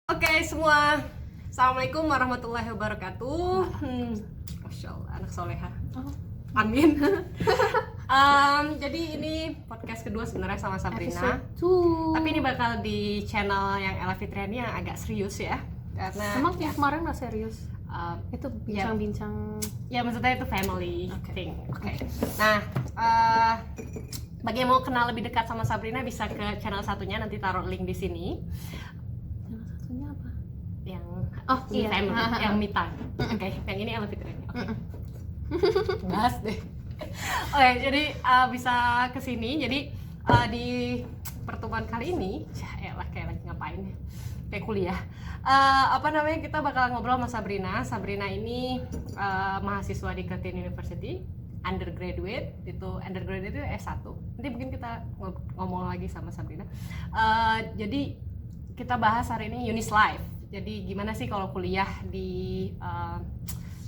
Oke semua, Assalamualaikum warahmatullahi wabarakatuh. Masya Allah, anak soleha. Amin. Jadi ini podcast kedua sebenarnya sama Sabrina. Tapi ini bakal di channel yang Ella Fitriani yang agak serius ya. Karena emang yang kemarin nggak serius? Itu ya, bincang-bincang. ya maksudnya itu family thing. Oke. Nah, bagi yang mau kenal lebih dekat sama Sabrina bisa ke channel satunya, nanti taruh link di sini. Yang satunya apa? Yang iya. family, yang me time. Oke, yang ini Ella Fitriani. Oke. Bahas deh. Oke, jadi bisa kesini. Jadi di pertemuan kali ini, ya elah kayak lagi ngapain ya? Kayak kuliah. Kita bakal ngobrol sama Sabrina. Sabrina ini mahasiswa di Curtin University, undergraduate. Undergraduate itu S1. Nanti mungkin kita ngomong lagi sama Sabrina. Jadi kita bahas hari ini Unis Life. Jadi gimana sih kalau kuliah di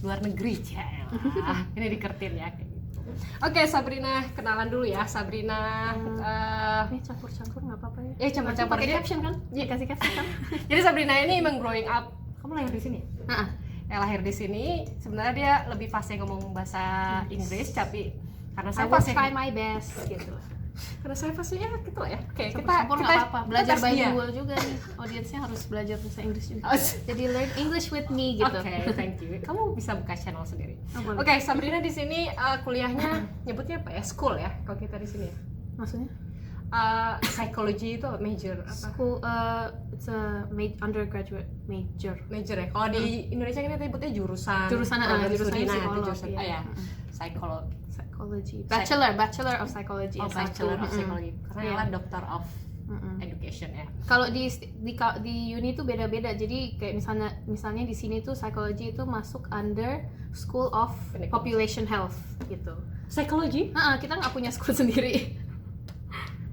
luar negeri, ini di Curtin ya kayak gitu. Oke, Sabrina, kenalan dulu ya. Sabrina Ini campur-campur nggak apa-apa ya? campur-campur pakai dia. caption kan? Iya, kasih caption kan? Jadi Sabrina ini emang growing up. Kamu lahir di sini? Ya lahir di sini. Sebenarnya dia lebih fasih ngomong bahasa Inggris, tapi karena I saya will fasih, try my best gitu. karena saya fasihnya gitu lah ya. Oke, Campur nggak apa-apa. Belajar tes dia. bilingual juga nih. Audiensnya harus belajar bahasa Inggris juga. Oh, Jadi learn English with me gitu. Oke, thank you. Kamu bisa buka channel sendiri. boleh. Oke, Sabrina di sini kuliahnya nyebutnya apa ya? School ya, kalau kita di sini ya. Maksudnya? Psychology itu major apa? School, it's a undergraduate major. Major ya. Kalau di Indonesia kan kita nyebutnya jurusan. Jurusannya studi. Nah, itu psikolog, jurusan. iya. Ya. Psychology. Psychology. Bachelor of Psychology. Oh, Bachelor of Psychology. Karena Iya. Ella Doctor of Education ya. Kalau di uni itu beda-beda. Jadi kayak misalnya di sini tuh psychology itu masuk under School of Population Health gitu. Psychology? Kita nggak punya school sendiri.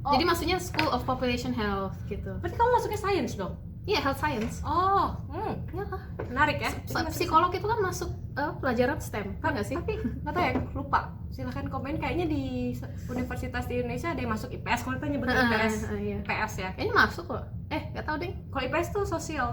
Oh. Jadi maksudnya School of Population Health gitu. Berarti kamu masuknya science dong? Iya, health science. Oh, Ya, menarik ya. psikolog itu kan masuk pelajaran STEM, kan nggak sih? Tapi nggak tahu ya, lupa. Silahkan komen. Kayaknya di universitas di Indonesia ada yang masuk IPS. Kalau kita nyebut IPS, Iya. IPS ya. Ini masuk kok. Nggak tahu deh. Kalau IPS tuh sosial,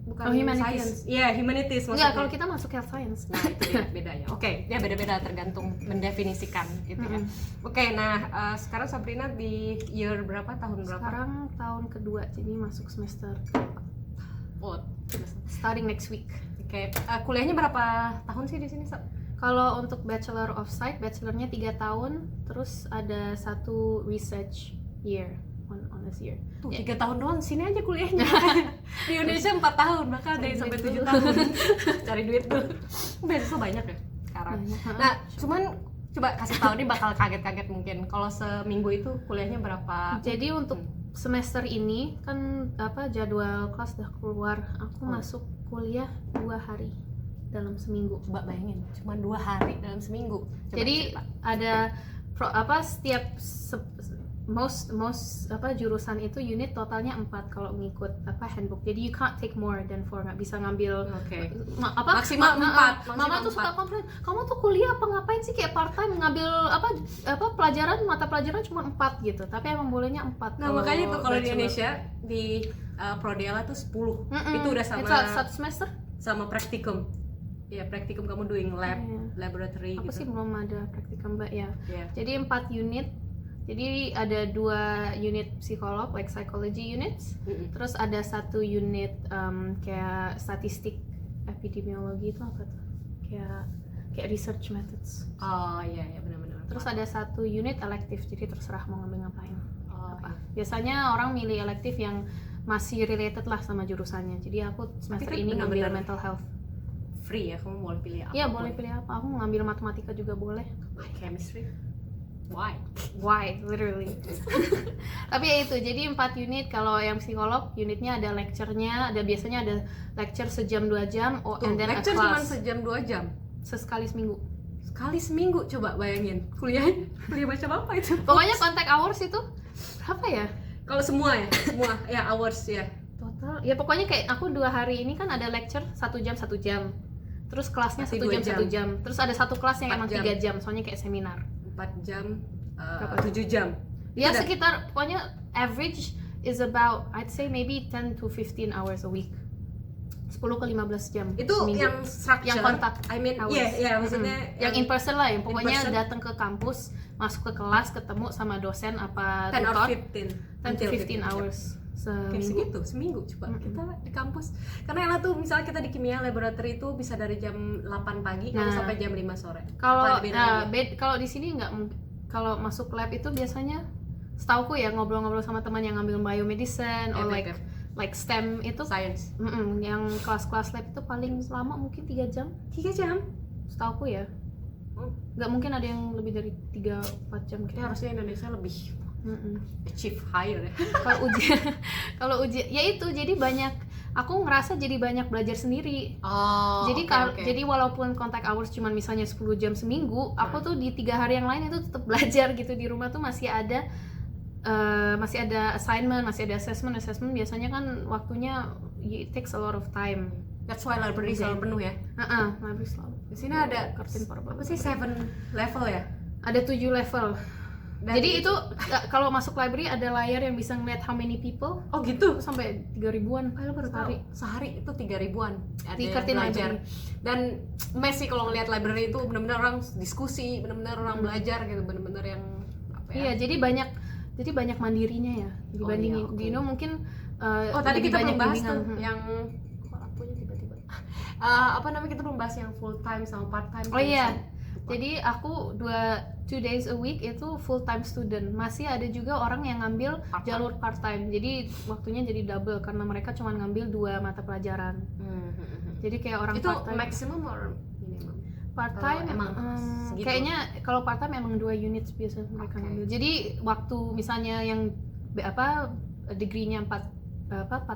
bukan Humanities. science. Iya, humanities maksudnya. Enggak, kalau kita masuk health science. Nah itu dia bedanya. Oke, ya beda-beda tergantung mendefinisikan gitu ya. Oke, nah sekarang Sabrina di year berapa, tahun berapa? Sekarang tahun kedua, jadi masuk semester Oh, starting next week. Oke, kuliahnya berapa tahun sih di sini? Kalau untuk Bachelor of Psych, bachelornya 3 tahun, terus ada 1 research year, one honors year. Tuh 3 tahun doang, sini aja kuliahnya. Di Indonesia 4 tahun, bahkan ada yang sampai 7 tahun. Cari duit tuh. Beasiswa banyak ya sekarang. Nah, cuman coba kasih tahu nih, bakal kaget-kaget mungkin. Kalau seminggu itu kuliahnya berapa? Jadi untuk semester ini kan jadwal kelas udah keluar. Aku masuk kuliah 2 hari dalam seminggu. Coba bayangin, cuma 2 hari dalam seminggu. Coba Jadi cerita. ada setiap most jurusan itu unit totalnya 4 kalau ngikut handbook. Jadi you can't take more than 4, nggak bisa ngambil Oke. maksimal 4. Mama tuh suka komplain, kamu tuh kuliah apa ngapain sih kayak part time ngambil mata pelajaran cuma 4 gitu. Tapi emang bolehnya 4. Nah, makanya tuh kalau di Indonesia di Prodela tuh 10. Itu udah sama satu semester. sama praktikum. Ya, praktikum kamu doing lab, laboratory Aku gitu. sih belum ada praktikum Mbak ya. Iya. Jadi 4 unit. Jadi ada 2 unit psikolog, like psychology units. Terus ada 1 unit kayak statistik epidemiologi itu apa tuh? Kayak research methods. Oh iya benar-benar. Terus ada 1 unit elektif, jadi terserah mau ngambil ngapain. Oh, Biasanya orang milih elektif yang masih related lah sama jurusannya. Jadi aku semester kan ini ngambil benar-benar mental health. free ya, kamu boleh pilih apa? Iya, boleh pilih apa. Aku mau ngambil matematika juga boleh. Chemistry. Why, literally. Tapi ya itu, jadi 4 unit. Kalau yang psikolog, unitnya ada lecture-nya, biasanya ada lecture sejam 2 jam, and then a lecture cuma class. sejam 2 jam. Sekali seminggu. Sekali seminggu, coba bayangin. Kuliah macam apa itu? Pokoknya contact hours itu berapa ya? Kalau semua ya hours ya. Total, ya pokoknya kayak aku 2 hari ini kan ada lecture 1 jam 1 jam. Terus kelasnya 1 jam 1 jam. Terus ada 1 kelas yang emang 3 jam, soalnya kayak seminar. 4 jam, Berapa? 7 jam. Ya sekitar, pokoknya average is about, I'd say maybe 10 to 15 hours a week. 10 ke 15 jam Itu seminggu. yang structure, Yang kontak I mean, hours. iya maksudnya yang in person lah, yang in pokoknya person. datang ke kampus, masuk ke kelas, ketemu sama dosen apa 10 or tutor, 15 10 to until 15 hours Kayak seminggu. segitu, seminggu coba kita di kampus. Karena Ella tuh misalnya kita di kimia laboratory itu bisa dari jam 8 pagi kalau Nah. sampai jam 5 sore. Kalau Apa ada bedanya? kalau di sini nggak, kalau masuk lab itu biasanya setauku ya ngobrol-ngobrol sama teman yang ngambil biomedicine or Yep. like STEM itu, Science. yang kelas-kelas lab itu paling lama mungkin 3 jam 3 jam. setauku ya. Oh. Nggak mungkin ada yang lebih dari 3-4 jam Tapi kayak. harusnya Indonesia lebih Mm-mm. achieve higher ya. Kalau ujian ya itu, jadi banyak, aku ngerasa jadi banyak belajar sendiri. Oh, Jadi walaupun contact hours cuma misalnya 10 jam seminggu, aku tuh di 3 hari yang lain itu tetap belajar gitu. Di rumah tuh masih ada assignment, masih ada assessment biasanya kan waktunya it takes a lot of time. That's why library selalu penuh ya. Library selalu. Di sini ada Curtain parabel. apa sih 7 level ya? Ada 7 level. Dan Jadi itu kalau masuk library ada layar yang bisa ngeliat how many people. oh gitu. Itu sampai 3.000-an Lo baru tahu. sehari. Sehari itu 3.000-an ada Di yang Curtin belajar. Library. Dan mes sih kalau ngeliat library itu benar-benar orang diskusi, benar-benar orang belajar gitu, benar-benar yang apa ya? Iya, jadi banyak mandirinya ya dibandingin. iya, oke. Dino mungkin Oh tadi lebih kita banyak belum bahas bimbingan. tuh yang kok lampunya tiba-tiba. Apa namanya, kita belum bahas yang full time sama part time. Oh iya. Jadi aku 2 days a week itu full time student. Masih ada juga orang yang ngambil Part-time. jalur part time. Jadi waktunya jadi double karena mereka cuma ngambil 2 mata pelajaran. Jadi kayak orang itu part time. maximum or minimum? Part time Kalau emang segitu? kayaknya kalau part time emang 2 units biasa mereka Oke. ngambil. Jadi waktu misalnya yang degree-nya 4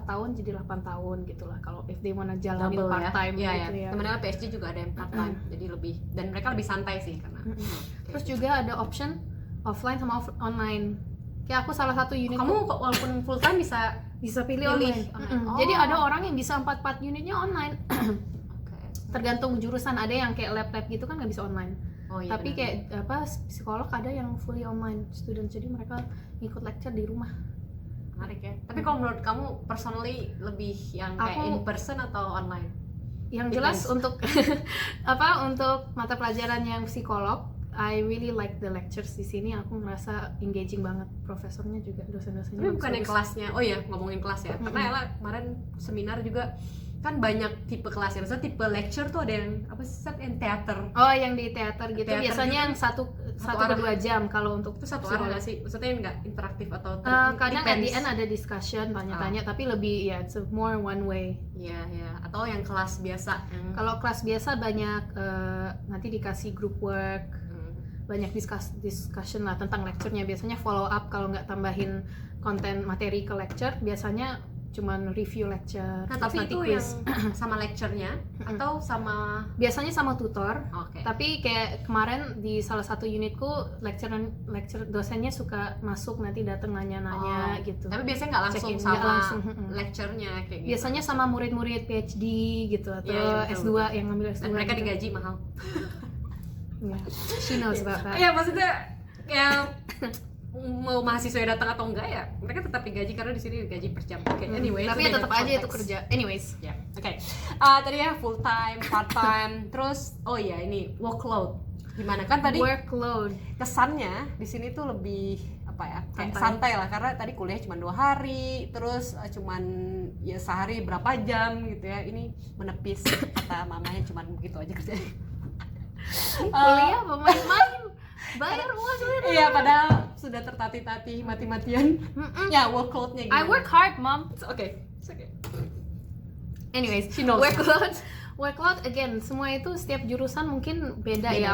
tahun jadi 8 tahun gitulah kalau if they wanna jalanin Double part time ya. gitu ya. Temen Ella PSG juga ada yang part time, jadi lebih, dan mereka lebih santai sih karena. Terus juga ada option offline sama online. Kayak aku salah satu unit Kamu kok walaupun full time bisa. bisa pilih pilih online. online. Oh. Jadi ada orang yang bisa 4 unitnya online. Oke. Tergantung jurusan, ada yang kayak lab gitu kan nggak bisa online. Oh, iya, Tapi benar. kayak psikolog ada yang fully online student, jadi mereka ngikut lecture di rumah. Menarik ya. Tapi kalau menurut kamu personally lebih yang kayak Aku- in person atau online? Yang jelas untuk untuk mata pelajaran yang psikolog, I really like the lectures di sini. Aku ngerasa engaging banget, profesornya juga, dosen-dosennya. Tapi bukannya bagus-bagus. kelasnya, oh iya ngomongin kelas ya, karena Ella kemarin seminar juga kan banyak tipe kelas ya, misalnya tipe lecture tuh ada yang apa sih, Sat, yang teater. Oh, yang di teater gitu. Teater Biasanya gitu. yang satu ke arah. 2 jam kalau untuk Itu satu psikolog. arah nggak sih? Maksudnya nggak interaktif atau Kadang at the depends. end ada discussion, tanya-tanya, tapi lebih ya it's more one way. Iya, iya. Atau yang kelas biasa yang Kalau kelas biasa banyak nanti dikasih group work, banyak discussion lah tentang lecture-nya. Biasanya follow up kalau nggak tambahin konten materi ke lecture, biasanya cuman review lecture. Nah, terus tapi nanti itu quiz. yang sama lecture-nya atau sama Biasanya sama tutor. oke. Tapi kayak kemarin di salah satu unitku lecture dosennya suka masuk, nanti datang nanya-nanya gitu. Tapi biasanya nggak langsung Check-in, sama nggak langsung, lecture-nya kayak gitu. Biasanya sama murid-murid PhD gitu atau Iya, betul, S2 yang ngambil S2. dan mereka gitu. digaji mahal. Yeah. She knows about that. Iya, maksudnya ya mau mahasiswa yang datang atau enggak ya, mereka tetap digaji karena di sini digaji per jam. Oke, anyway. Tapi itu ya beda tetap aja itu konteks. kerja. Anyways. Ya, oke. Tadi ya full time, part time, terus oh iya ini workload. Gimana kan tadi Workload. kesannya di sini tuh lebih apa ya, kayak Santai. santai lah, karena tadi kuliah cuma 2 hari, terus cuman ya sehari berapa jam gitu ya. Ini menepis, kata mamanya cuma begitu aja kerjanya. Kuliah apa main-main? Bayar uang sebenarnya. Iya, padahal sudah tertatih-tatih mati-matian. Ya, workloadnya gimana? I work hard, mom. It's okay. Anyways, She knows. workload again, semua itu setiap jurusan mungkin beda ya.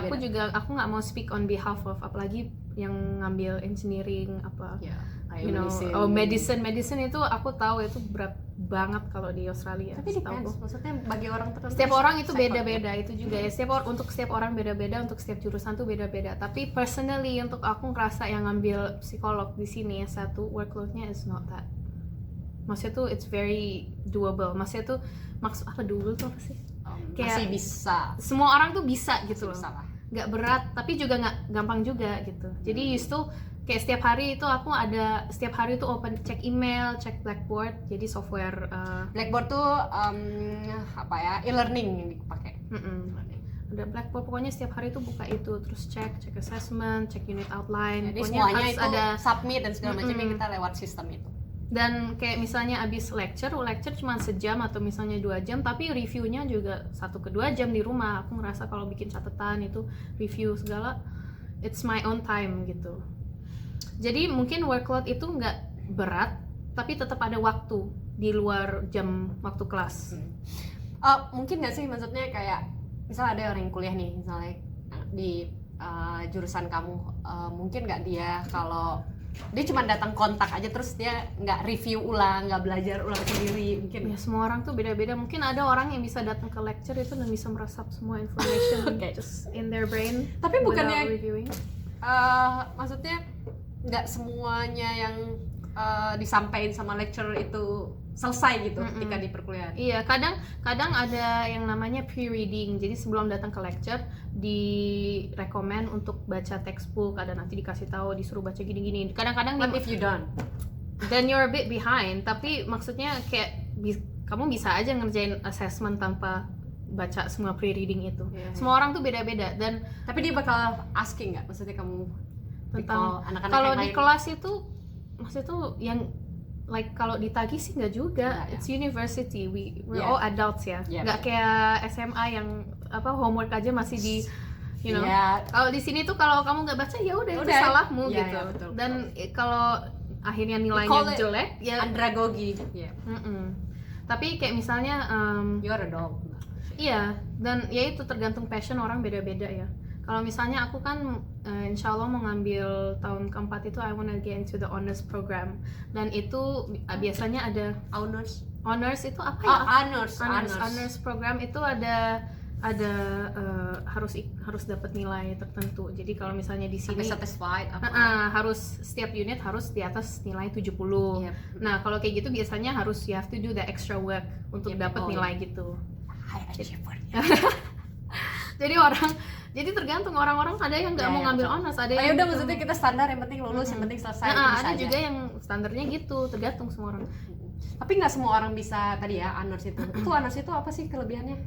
Aku nggak mau speak on behalf of, apalagi yang ngambil engineering apa. Ya, You know, medicine itu aku tahu itu berat banget kalau di Australia. Tapi depends, setahuku. maksudnya bagi orang tertentu. Setiap orang itu psychology. beda-beda itu juga ya. Untuk setiap orang beda-beda, untuk setiap jurusan tuh beda-beda. Tapi personally untuk aku ngerasa yang ngambil psikolog di sini satu workloadnya is not that. Maksudnya tuh it's very doable. Maksudnya tuh apa doable tuh apa sih? Masih bisa. Semua orang tuh bisa gitu loh. Bisa lah. Nggak berat tapi juga nggak gampang juga gitu. Jadi you still kayak setiap hari itu open, cek email, cek Blackboard, jadi software Blackboard tuh apa ya, e-learning yang dipakai. Ada Blackboard, pokoknya setiap hari itu buka itu, terus cek assessment, cek unit outline, Jadi pokoknya semuanya harus itu ada. submit dan segala macam yang kita lewat sistem itu. Dan kayak misalnya abis lecture cuma sejam atau misalnya 2 jam, tapi reviewnya juga 1 ke 2 jam di rumah. Aku ngerasa kalau bikin catatan itu, review segala, it's my own time gitu. Jadi mungkin workload itu nggak berat, tapi tetap ada waktu di luar jam waktu kelas. Mungkin nggak sih, maksudnya kayak misalnya ada orang yang kuliah nih, misalnya di jurusan kamu, mungkin nggak dia kalau dia cuma datang kontak aja terus dia nggak review ulang, nggak belajar ulang sendiri, mungkin Ya semua orang tuh beda-beda. Mungkin ada orang yang bisa datang ke lecture itu dan bisa meresap semua information just in their brain. Tapi bukannya without reviewing. Maksudnya nggak semuanya yang disampaikan sama lecturer itu selesai gitu ketika di perkuliahan. Iya, kadang ada yang namanya pre-reading. Jadi sebelum datang ke lecture direkomend untuk baca textbook, ada nanti dikasih tahu, disuruh baca gini-gini. Kadang-kadang What if you don't? then you're a bit behind. Tapi maksudnya kayak kamu bisa aja ngerjain assessment tanpa baca semua pre-reading itu. Semua orang tuh beda-beda, dan Tapi dia bakal asking nggak? Maksudnya kamu tentang anak-anak kalau yang di lain? kelas itu maksudnya tuh yang like kalau ditagih sih nggak juga. Nggak, ya. It's university, we're Yeah. all adults ya. Yeah. Nggak kayak SMA yang apa homework aja masih di Yeah. Kalau di sini tuh kalau kamu nggak baca ya udah itu Udah. salahmu Yeah, gitu. yeah, betul, Dan kalau akhirnya call nilainya it jelek ya. Andragogi. Yeah. Tapi kayak misalnya You are a dog. iya, dan ya itu tergantung passion orang beda-beda ya. Kalau misalnya aku kan insya Allah mau ngambil tahun keempat itu I wanna get into the honors program, dan itu biasanya ada honors itu apa ya? Honors program itu ada harus dapat nilai tertentu. Jadi kalau misalnya di sini satisfied harus setiap unit harus di atas nilai 70. Yep. Nah, kalau kayak gitu biasanya harus you have to do the extra work untuk dapat nilai gitu. high achiever. Jadi tergantung orang-orang, ada yang nggak mau ngambil honors, ada Ya yang udah, gitu. maksudnya kita standar, yang penting lulus, yang penting selesai. Nah, bisa ada aja. juga yang standarnya gitu, tergantung semua orang. Tapi nggak semua orang bisa tadi ya honors itu. Itu honors itu apa sih kelebihannya?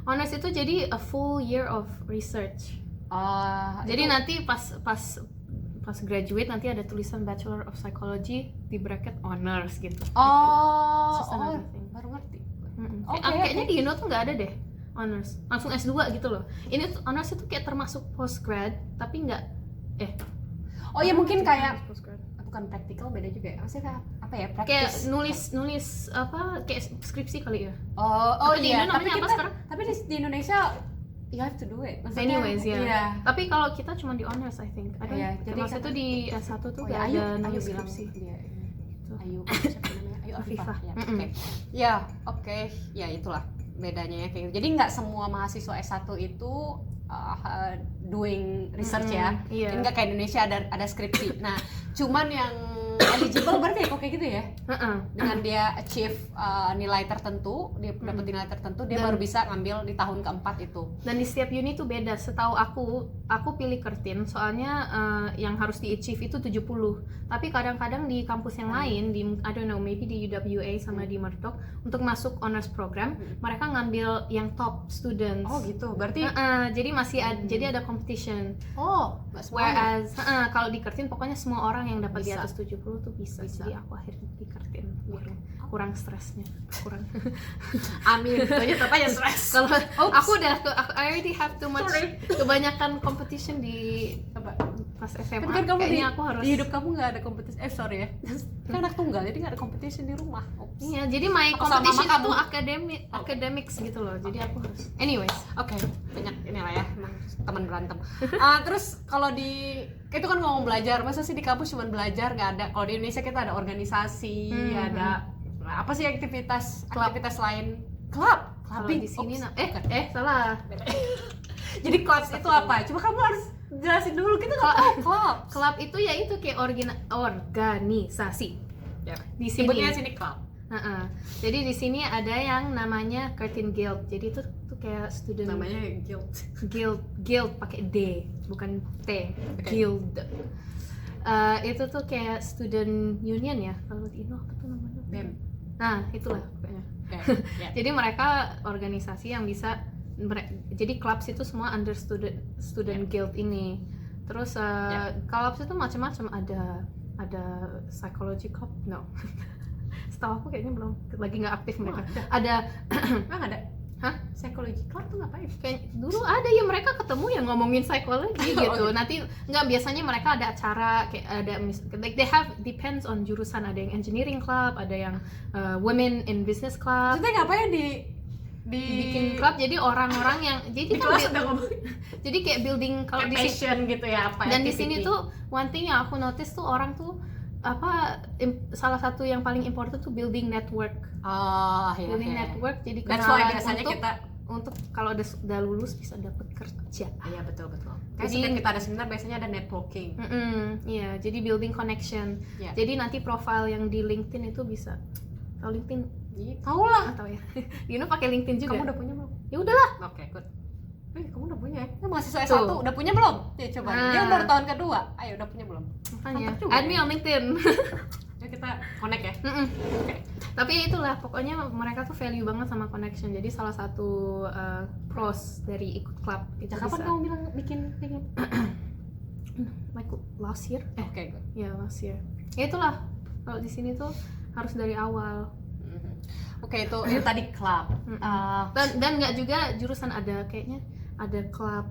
Honors itu jadi a full year of research. Jadi itu- nanti pas graduate nanti ada tulisan Bachelor of Psychology di bracket honors gitu. Just another thing. baru ngerti. Oke, kayaknya di Indo tuh nggak ada deh honors, langsung S2 gitu loh. Ini tuh honors itu kayak termasuk postgrad tapi nggak Oh ya, mungkin kayak postgrad. bukan praktikal, beda juga ya. Maksudnya apa ya? Kayak Praktis. nulis apa kayak skripsi kali ya. Oh Tapi di iya, Indo tapi namanya apa kita sekarang? tapi di Indonesia you have to do it. Maksudnya, Anyways ya. Iya. Tapi kalau kita cuma di honors I think. Iya, jadi Maksudnya kan- itu di S1 tuh Oh nggak ya, Ayu ada nulis bilang skripsi. dia ini. Ayu siapa namanya? Ayu Afifah. Ya, Mm-mm. oke. Ya, oke. Ya itulah bedanya ya kayak gitu. Jadi nggak semua mahasiswa S1 itu doing research ya. Iya. Jadi nggak kayak Indonesia ada skripsi. Nah, cuman yang eligible berarti ya kok kayak gitu ya. Dengan dia achieve nilai tertentu, dia dapat nilai tertentu, dia baru bisa ngambil di tahun keempat itu. Dan di setiap uni itu beda. Setahu aku pilih Curtin soalnya yang harus di-achieve itu 70. Tapi kadang-kadang di kampus yang lain, di I don't know, maybe di UWA sama di Murdoch, untuk masuk honors program, mereka ngambil yang top students. Oh gitu. Berarti Jadi masih jadi ada competition. nggak semua. Whereas kalau di Curtin pokoknya semua orang yang dapat di Bisa. atas 70 tuh bisa. Jadi aku akhirnya di Curtin biar kurang stresnya. Kurang. Amin. Banyak apa ya stres. Kalau aku I already have too much kebanyakan competition di pas SMA. Tapi kan kamu Kayaknya aku harus di hidup kamu nggak ada kompetisi. Sorry ya. Kan anak tunggal, jadi nggak ada competition di rumah. Oops. Iya, jadi my Aku sama competition mama itu kamu. academics gitu loh. Jadi aku harus. Anyways, Oke, banyak inilah ya, emang teman berantem. Terus kalau di itu kan ngomong belajar, masa sih di kampus cuma belajar, nggak ada. Kalau di Indonesia kita ada organisasi, ada apa sih aktivitas lain? Club. kalau Clubbing. di sini Oops. salah. Jadi club itu apa? Coba kamu harus jelasin dulu, kita nggak tahu club. Club itu ya itu kayak organisasi. Ya. Di sini. Sebutnya sini club. Jadi di sini ada yang namanya Curtin Guild. Jadi itu tuh kayak student guild. guild pakai D bukan T. Oke. Guild. Itu tuh kayak student union ya kalau di Indo apa tuh namanya? BEM. Nah itulah pokoknya. Ya. Jadi mereka organisasi yang bisa jadi clubs itu semua under student guild ini. Terus clubs itu macam-macam, ada psychology club, no. Setahu aku kayaknya belum, lagi nggak aktif mereka. Ada ada. Hah? Psychology club tuh ngapain? Kayak dulu ada ya, mereka ketemu yang ngomongin psikologi gitu. Nanti nggak, biasanya mereka ada acara kayak ada like they have depends on jurusan, ada yang engineering club, ada yang women in business club. Maksudnya ngapain di bikin klub, jadi orang-orang yang jadi di kan kelas udah ngomong jadi kayak building kalau di sini passion gitu ya apa dan di activity. sini tuh one thing yang aku notice tuh orang tuh salah satu yang paling important tuh building network. Building network, jadi that's why kenalan biasanya kita untuk kalau udah lulus bisa dapat kerja. Iya betul. Jadi setiap kita ada seminar biasanya ada networking. Iya, jadi building connection. Yeah. Jadi nanti profile yang di LinkedIn itu bisa, tahu LinkedIn? Tahu lah. Tahu ya. Dino pakai LinkedIn juga. Kamu udah punya belum? Ya udahlah. Oke, good. Kamu udah punya ya? Mahasiswa S1 udah punya belum? Ya coba. Dia baru tahun kedua. Ayo udah punya belum? Makanya. juga Add me on LinkedIn. Ya kita connect ya. Okay. Tapi itulah pokoknya mereka tuh value banget sama connection. Jadi salah satu pros dari ikut klub itu Kapan kamu bilang bikin like last year? Oke, good. Ya last year. Ya itulah, kalau di sini tuh harus dari awal. Oke, itu tadi klub. Dan nggak juga jurusan, ada kayaknya ada klub,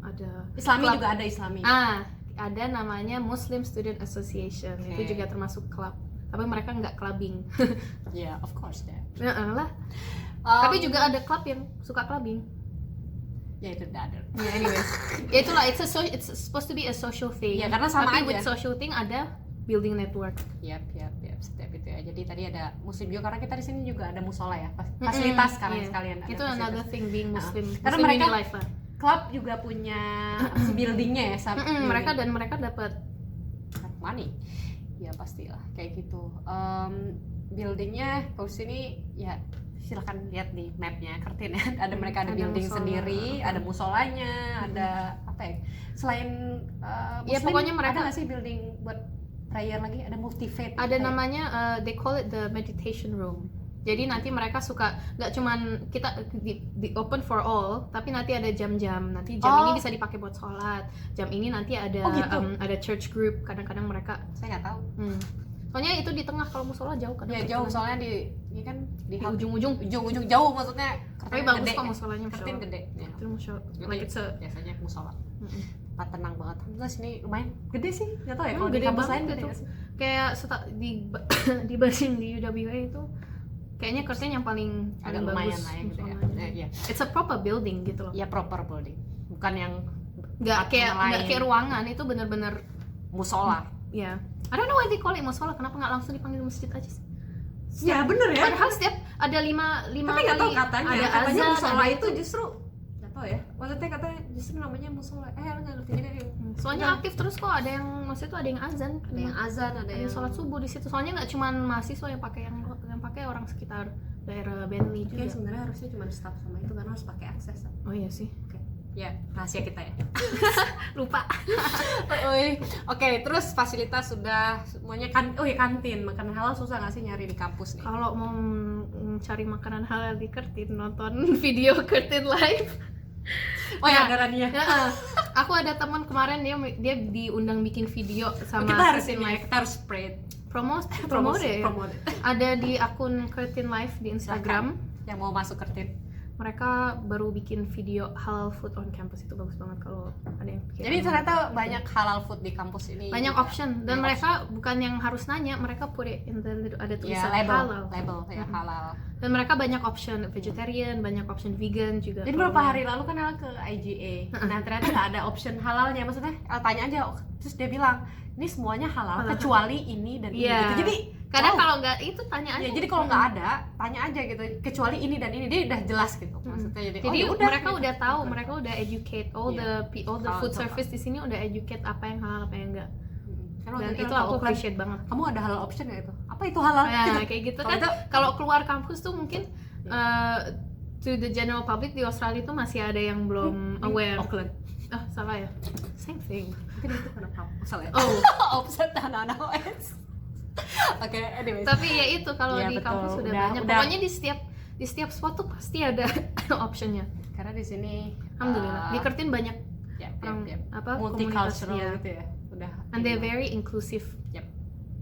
ada Islami club. juga ada Islami. Ada namanya Muslim Student Association. Itu juga termasuk klub, tapi mereka nggak clubbing. Yeah, of course deh. Lah. Tapi juga ada klub yang suka clubbing. Ya itu ada. Ya anyways, ya itulah, it's supposed to be a social thing. Ya karena sama tapi aja. with social thing ada building network. Yap, setiap itu ya. Jadi tadi ada Muslim juga, karena kita di sini juga ada musola ya, fasilitas sekarang sekalian ada. Itu another thing being Muslim. Karena Muslim mereka life lah. Klub juga punya buildingnya ya, mereka dapat money. Ya pastilah kayak gitu. Buildingnya kalau sini ya silakan lihat di mapnya Kertin ya. Mereka ada building musola sendiri, ada musolanya, ada apa ya? Selain Muslim, ya pokoknya mereka ada nggak sih building buat prayer lagi? Ada multi faith. Ada namanya they call it the meditation room. Jadi nanti mereka suka nggak cuman kita di open for all, tapi nanti ada jam-jam. Nanti jam ini bisa dipakai buat sholat. Jam ini nanti ada ada church group. Kadang-kadang mereka, saya nggak tahu. Soalnya itu di tengah, kalau musola jauh kan. Ya jauh, soalnya ini kan di ujung-ujung jauh maksudnya. Tapi bagus kok musolanya. Kertin gede. Ya. Itu like biasanya musola. Tempat tenang banget. Terus ini lumayan gede sih. Nggak tahu ya kalau di gede kampus lain gitu. gede sih. Kayak dibanding di UWA itu kayaknya Kertin yang paling lumayan bagus lah ya gitu ya. It's a proper building gitu loh. Ya proper building. Bukan yang nggak kayak ruangan, itu bener-bener musola. Ya. I don't know why they call it musola. Kenapa nggak langsung dipanggil masjid aja sih? Ya bener ya. Padahal setiap ada lima tapi nggak tahu katanya. ada katanya azan, musola ada itu justru nggak tahu ya. Maksudnya katanya justru namanya musola. Nggak ngerti juga. Soalnya aktif terus kok, ada yang maksudnya tuh ada yang azan. Ada yang sholat subuh di situ. Soalnya nggak cuma mahasiswa yang pakai, yang pakai orang sekitar daerah Bentley juga. Sebenarnya harusnya cuma staff sama itu, karena harus pakai akses. Oh iya sih. Ya, rahasia kita ya. Lupa. Oke, terus fasilitas sudah semuanya kantin. Makanan halal susah nggak sih nyari di kampus nih? Kalau mau cari makanan halal di Kertin, nonton video Kertin live. Oh ya, ada Rania. Aku ada teman kemarin, dia diundang bikin video sama Kertin Live. Kita harus spread promote. Ada di akun Kertin Live di Instagram. Yang mau masuk Kertin. Mereka baru bikin video halal food on campus, itu bagus banget kalau ada yang pikir. Jadi ternyata banyak halal food di kampus ini. Banyak option, dan mereka bukan yang harus nanya, mereka put it in the ada tulisan halal. Label ya halal. Dan mereka banyak option vegetarian, banyak option vegan juga. Jadi beberapa hari lalu kan ke IGA. Nah ternyata nggak ada option halalnya, maksudnya tanya aja, terus dia bilang ini semuanya halal kecuali ini dan ini gitu. Jadi kadang kalau nggak itu tanya aja. Ya, jadi kalau nggak ada, tanya aja gitu. Kecuali ini dan ini, dia udah jelas gitu. Maksudnya jadi mereka udah tahu, mereka udah educate all the food service di sini, udah educate apa yang halal, apa yang enggak. Dan itu aku appreciate banget. Kamu ada halal option nggak itu? Apa itu halal? Ya, kayak gitu kan. Kalau keluar kampus tuh mungkin to the general public di Australia itu masih ada yang belum aware. Auckland. Oh salah ya. Same thing. mungkin itu karena proposal ya. Oh. Offset anak-anak OS. Oke, anyways. Tapi ya itu kalau Iya, di betul. kampus sudah banyak. Pokoknya di setiap spot tuh pasti ada optionnya. Karena di sini Alhamdulillah. Di Kertin banyak multicultural komunitas, ya. gitu ya. Udah. And they're very inclusive.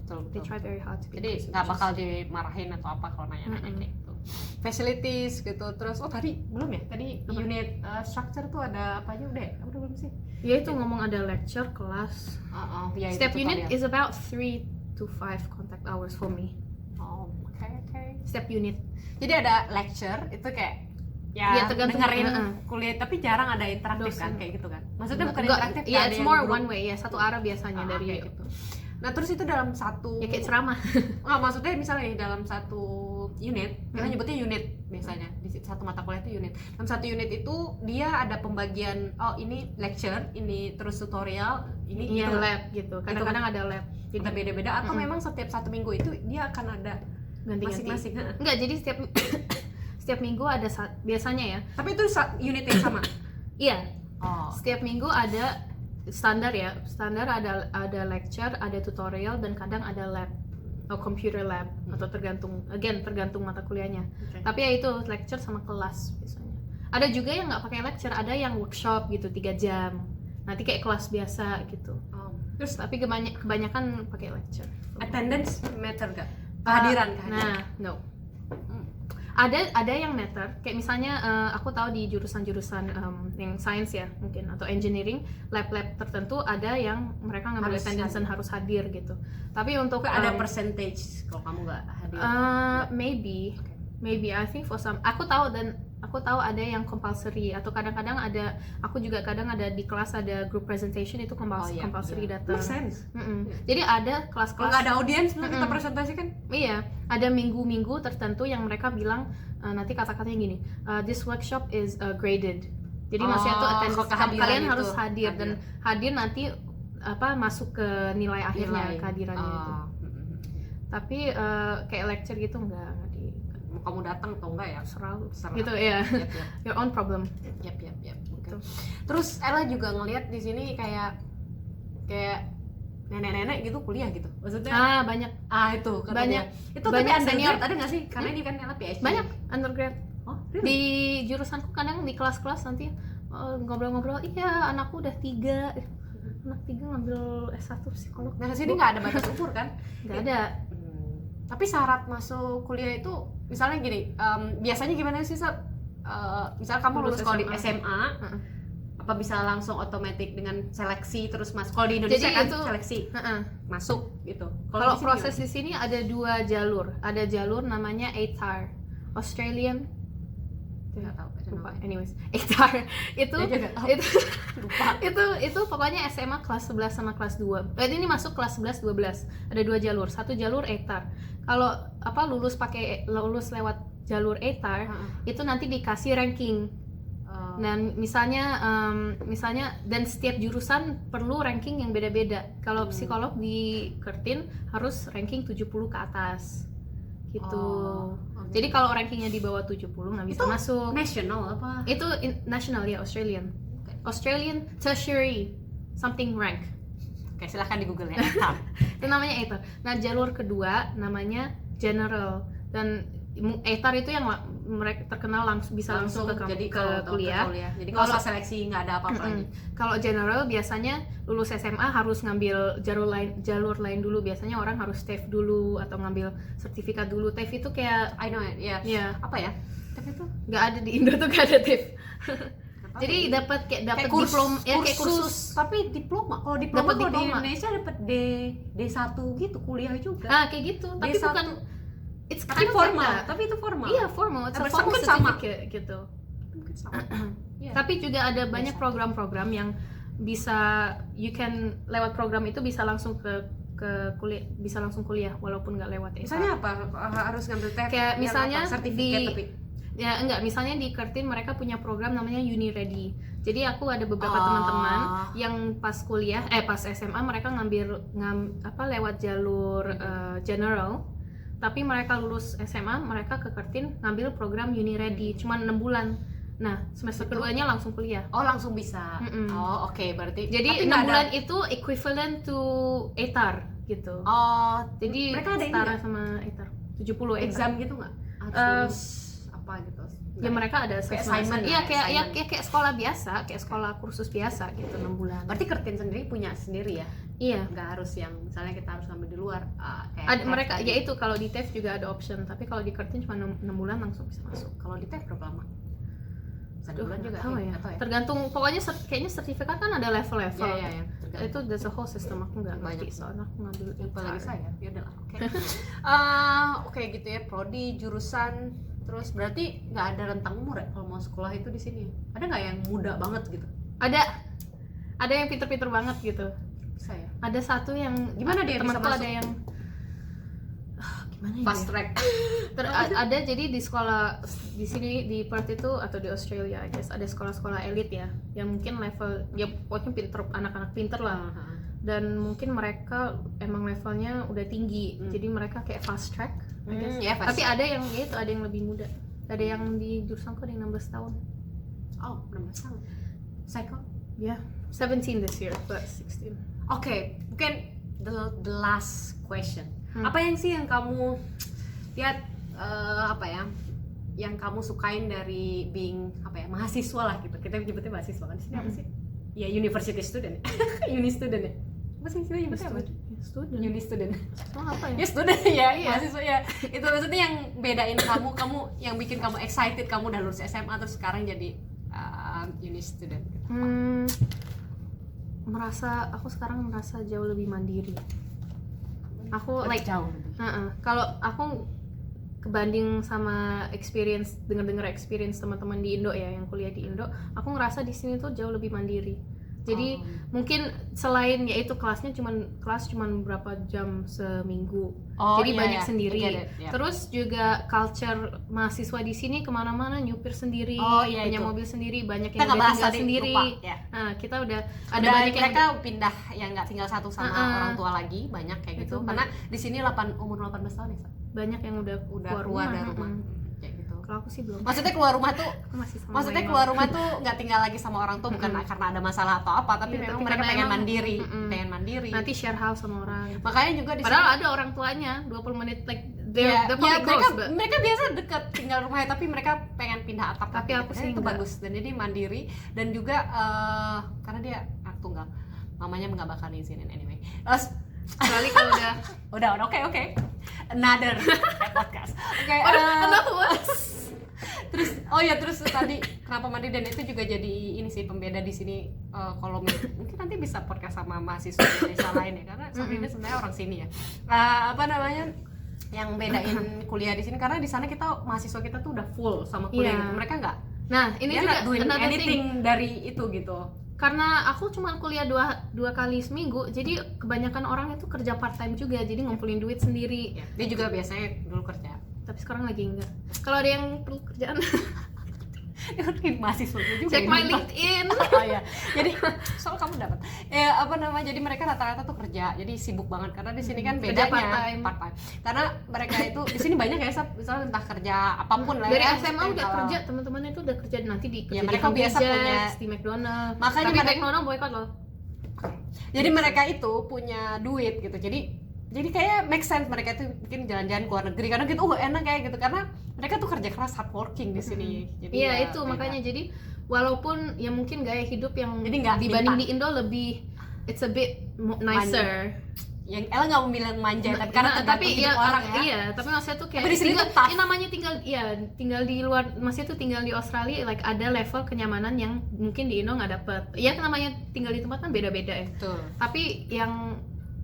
Betul. They try very hard to be Jadi inclusive. nggak bakal dimarahin atau apa kalau nanya-nanya kayak gitu. Facilities gitu. Terus tadi belum ya? Tadi Apa? unit structure tuh ada apa aja udah? Udah belum sih? Ya itu ngomong ada lecture, kelas. Ya, itu Setiap unit tutorial. is about 3 to 5 contact hours for me. Oke. Setiap unit. Jadi ada lecture itu kayak ya, Ya, tergantung, dengerin heeh. kuliah tapi jarang ada interaktif kan Dosen. kayak gitu kan. Maksudnya bukan Enggak, interaktif ya ada it's yang more group. one way ya, satu arah biasanya dari kayak gitu. Nah, terus itu dalam satu ya kayak ceramah. maksudnya misalnya nih, dalam satu unit, kita nyebutnya unit biasanya. Di satu mata kuliah itu unit. Dalam satu unit itu dia ada pembagian ini lecture, ini terus tutorial, ini Iya, gitu. lab gitu. Kadang-kadang ada lab. Jadi beda-beda atau memang setiap satu minggu itu dia akan ada Ganti-ganti. masing-masing. Heeh. Enggak, jadi setiap minggu ada biasanya ya. Tapi itu unit yang sama. Iya, Oh. setiap minggu ada standar ya. Standar ada lecture, ada tutorial, dan kadang ada lab atau computer lab atau tergantung mata kuliahnya. Okay. Tapi ya itu lecture sama kelas biasanya. Ada juga yang nggak pakai lecture, ada yang workshop gitu 3 jam. Nanti kayak kelas biasa gitu. Terus Tapi kebanyakan pakai lecture. attendance matter gak? Kehadiran. Nah, no. Ada yang matter, kayak misalnya aku tahu di jurusan-jurusan yang science ya mungkin atau engineering, lab-lab tertentu ada yang mereka ngambil Harus attendance dan harus hadir gitu. Tapi untuk ada percentage kalau kamu nggak hadir. maybe I think for some aku tahu ada yang compulsory atau kadang-kadang ada, aku juga kadang ada di kelas ada group presentation itu compulsory datang. Make sense. Jadi ada Kalau kelas-kelas, nggak ada audiens kita presentasi kan? iya, ada minggu-minggu tertentu yang mereka bilang nanti kata-katanya gini, this workshop is graded. Jadi maksudnya tuh attendance kalian harus hadir dan hadir nanti masuk ke nilai akhirnya kehadirannya itu. Tapi kayak lecture gitu enggak di Mau kamu datang atau enggak ya? serah Serah. gitu ya. Yap. Your own problem. Yap. Okay. Gitu. Terus Ella juga ngelihat di sini kayak nenek-nenek gitu kuliah gitu. Maksudnya Banyak itu kata banyak dia. Itu banyak tapi senior. undergrad ada nggak sih? Karena ini kan Ella PhD. banyak undergrad Oh, really? di jurusanku. Kadang di kelas-kelas nanti ngobrol-ngobrol, iya anakku udah 3 anak 3 ngambil S1 psikolog. Nah, kesini nggak ada batas umur kan? Nggak ada. Tapi syarat masuk kuliah itu misalnya gini, biasanya gimana sih misal kamu lulus kalau di SMA, apa bisa langsung otomatis dengan seleksi terus masuk? Kalau di Indonesia Jadi kan itu- seleksi masuk gitu. Kalau di sini proses di sini ada 2 jalur. Ada jalur namanya ATAR, Australian. nggak tahu, I don't Lupa. know. Anyways, ATAR itu Dia juga tahu. itu Lupa. itu pokoknya SMA kelas 11 sama kelas 2. Ini masuk kelas 11 12. Ada 2 jalur. Satu jalur ATAR. Kalau lulus lewat jalur ATAR itu nanti dikasih ranking. Dan misalnya dan setiap jurusan perlu ranking yang beda-beda. Kalau psikolog di Kertin harus ranking 70 ke atas. Gitu. Jadi kalau rankingnya di bawah 70 nggak bisa masuk. National apa? Itu national ya, Australian. Australian tertiary something rank. Oke, silahkan di Google ya. ATAR. Itu namanya ATAR. Nah, jalur kedua namanya general, dan ATAR itu yang mereka terkenal bisa langsung ke jadi ke kalau kuliah. Jadi kalau usah seleksi nggak ada apa-apa lagi. Kalau general biasanya lulus SMA harus ngambil jalur lain dulu. Biasanya orang harus TAFE dulu atau ngambil sertifikat dulu. TAFE itu kayak I know it, ya. ya Apa ya? Tapi itu nggak ada di Indo tuh, nggak ada TAFE. Jadi dapat diploma, kayak kursus. Tapi diploma. Kalau diploma Dapat kalau di diploma. Indonesia dapat D1 gitu, kuliah juga. Kayak gitu. Tapi D1. bukan, it's Tapi kind of formal. like that. Tapi itu formal. Iya, formal. It's a Mungkin formal sama. certificate gitu. Mungkin sama. Iya. Tapi juga ada banyak program-program yang bisa lewat program itu bisa langsung ke kuliah, bisa langsung kuliah walaupun nggak lewat ATAR. Misalnya apa? Harus ngambil tes. Kayak misalnya sertifikat tapi. Ya enggak, misalnya di Kertin mereka punya program namanya Uni Ready. Jadi aku ada beberapa teman-teman yang pas pas SMA mereka lewat jalur general. Tapi mereka lulus SMA, mereka ke Kertin ngambil program Uni Ready, cuma 6 bulan. Nah, semester Itu? keduanya langsung kuliah. Oh, langsung bisa. Mm-mm. Oh, oke, berarti Jadi tapi nggak 6 ada- bulan itu equivalent to ETAR gitu. Oh, Jadi mereka ada ini setara nggak? sama ETAR. 70 ETAR. Exam gitu nggak? Harus Eh, lulus apa gitu? Ya mereka ada Kayak assessment. assignment Iya lah, kayak ya, assignment. kayak sekolah biasa, kayak sekolah kursus biasa gitu 6 bulan. Berarti Curtin sendiri punya sendiri ya? Iya. Nggak harus yang misalnya kita harus ngambil di luar kayak Ada TEF mereka tadi. ya itu kalau di TEF juga ada option, tapi kalau di Curtin cuma 6 bulan langsung bisa masuk. Kalau di TEF berapa lama? Satu Aduh, bulan juga nggak tahu ya. Nggak tahu ya? Tergantung pokoknya kayaknya sertifikat kan ada level-level. Iya, iya, iya. Tergantung. Itu there's a whole system, aku nggak ngerti Banyak. soalnya aku ngambil Apalagi ETAR. saya, ya udahlah. Oke. Oke gitu ya, prodi, jurusan, terus berarti nggak ada rentang umur ya kalau mau sekolah itu di sini? Ada nggak yang muda banget gitu? Ada yang pinter-pinter banget gitu. Bisa ya? Ada satu yang Gimana dia bisa temanku masuk? ada yang gimana ya? Fast track. Ada jadi di sekolah di sini di Perth itu atau di Australia I guess ada sekolah-sekolah elit ya yang mungkin level ya pokoknya pinter, anak-anak pinter lah, dan mungkin mereka emang levelnya udah tinggi jadi mereka kayak fast track I guess. Ya, fast Tapi track. ada yang ya itu ada yang lebih muda, ada yang di jurusanku ada yang 16 tahun Oh, 16 tahun. Psycho? ya, 17 this year but 16. Oke, mungkin the last question. Apa yang sih yang kamu lihat apa ya? Yang kamu sukain dari being apa ya? Mahasiswa lah gitu. Kita nyebutnya mahasiswa kan di sini apa sih? Ya university student. Uni student ya. Apa sih sih nyebutnya apa? Student Uni student. oh, apa ya Ya student ya, Iya. mahasiswa ya. Itu maksudnya yang bedain kamu yang bikin kamu excited kamu udah lulus SMA terus sekarang jadi uni student. Aku sekarang merasa jauh lebih mandiri. Aku like jauh. kalau aku kebanding sama experience dengar experience teman-teman di Indo ya yang kuliah di Indo, aku ngerasa di sini tuh jauh lebih mandiri. Jadi mungkin selain yaitu kelas cuman berapa jam seminggu, jadi iya, banyak iya. sendiri. I get it, yeah. Terus juga culture mahasiswa di sini kemana-mana nyupir sendiri, Iya, punya itu. mobil sendiri, banyak Kita yang nggak udah bahas tinggal tadi, sendiri. lupa, ya. Nah kita udah ada Ada banyak yang mereka pindah yang nggak tinggal satu sama orang tua lagi banyak kayak gitu Itu karena di sini umur 18 tahun ya Sa? banyak yang udah keluar dari rumah. Kayak gitu. Kalau aku sih belum. Maksudnya keluar rumah tuh Aku masih sama maksudnya Wainal. keluar rumah tuh nggak tinggal lagi sama orang tua bukan karena ada masalah atau apa tapi Iya, memang tapi mereka karena pengen emang- mandiri, pengen mandiri. Nanti share house sama orang. Makanya juga di Padahal sini ada orang tuanya 20 menit like ya, they're ya, probably close, but mereka biasa deket tinggal rumahnya tapi mereka pengen pindah atap. Tapi aku gitu. sih itu enggak. bagus dan jadi mandiri dan juga karena dia anak tunggal mamanya nggak bakal izinin anyway. Terus sekali kalau udah udah oke another podcast oke terus terus tadi kenapa mandiri dan itu juga jadi ini sih pembeda di sini kalau mungkin nanti bisa podcast sama mahasiswa Indonesia lain ya karena Sabrina sebenarnya orang sini ya apa namanya yang bedain kuliah di sini karena di sana kita mahasiswa kita tuh udah full sama kuliah Iya. gitu mereka nggak nah ini dia juga nggak doing another anything thing. dari itu gitu. Karena aku cuma kuliah dua kali seminggu, jadi kebanyakan orang itu kerja part time juga, jadi ngumpulin duit sendiri. Ya, dia juga biasanya dulu kerja Tapi sekarang lagi enggak. Kalau ada yang perlu kerjaan, dia kan mahasiswa juga check ini. my LinkedIn. Oh ya, jadi soal kamu dapat ya apa namanya? Jadi mereka rata-rata tuh kerja, jadi sibuk banget karena di sini kan Kerja bedanya part-time. Karena mereka itu di sini banyak ya, misalnya entah kerja apapun lah. Dari ya, SMA udah kalau- kerja, teman-temannya itu udah kerja nanti di kerja Ya, di mereka Home biasa Gadgets, punya- di McDonald. Makanya Tapi mereka- McDonald boykot loh. Jadi mereka itu punya duit gitu. Jadi kayak make sense mereka itu mungkin jalan-jalan ke luar negeri karena gitu enak kayak gitu karena mereka tuh kerja keras hard working di sini. Jadi Iya ya itu beda. makanya jadi walaupun ya mungkin gaya hidup yang Jadi nggak dibanding minta. di Indo lebih it's a bit nicer. Yang Ella nggak mau bilang manja tapi karena Nah, tergantung tapi hidup orang ya. iya, tapi maksudnya tuh kayak Tapi di sini tinggal, tuh tough. namanya tinggal di luar, maksudnya tuh tinggal di Australia like ada level kenyamanan yang mungkin di Indo nggak dapet. Ya namanya tinggal di tempat kan beda-beda ya. Betul. Tapi yang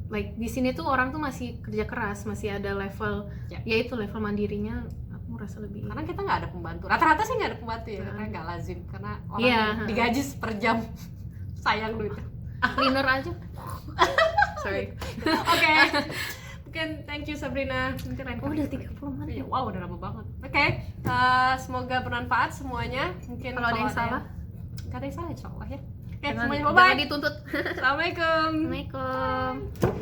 like di sini tuh orang tuh masih kerja keras, masih ada level Ya. yaitu level mandirinya aku merasa lebih. Karena kita nggak ada pembantu. Rata-rata sih nggak ada pembantu ya, karena nggak lazim. Karena orang Iya. yang digaji per jam sayang duitnya. cleaner aja. Sorry. Oke. Mungkin thank you Sabrina. Nanti lain Oh, kali. udah 30 menit. Wow, udah lama banget. Oke, semoga bermanfaat semuanya. Mungkin Kalau ada yang salah, nggak ada yang salah, insya Allah ya. Oke, jangan semuanya jangan bye-bye. dituntut. Assalamualaikum. Assalamualaikum.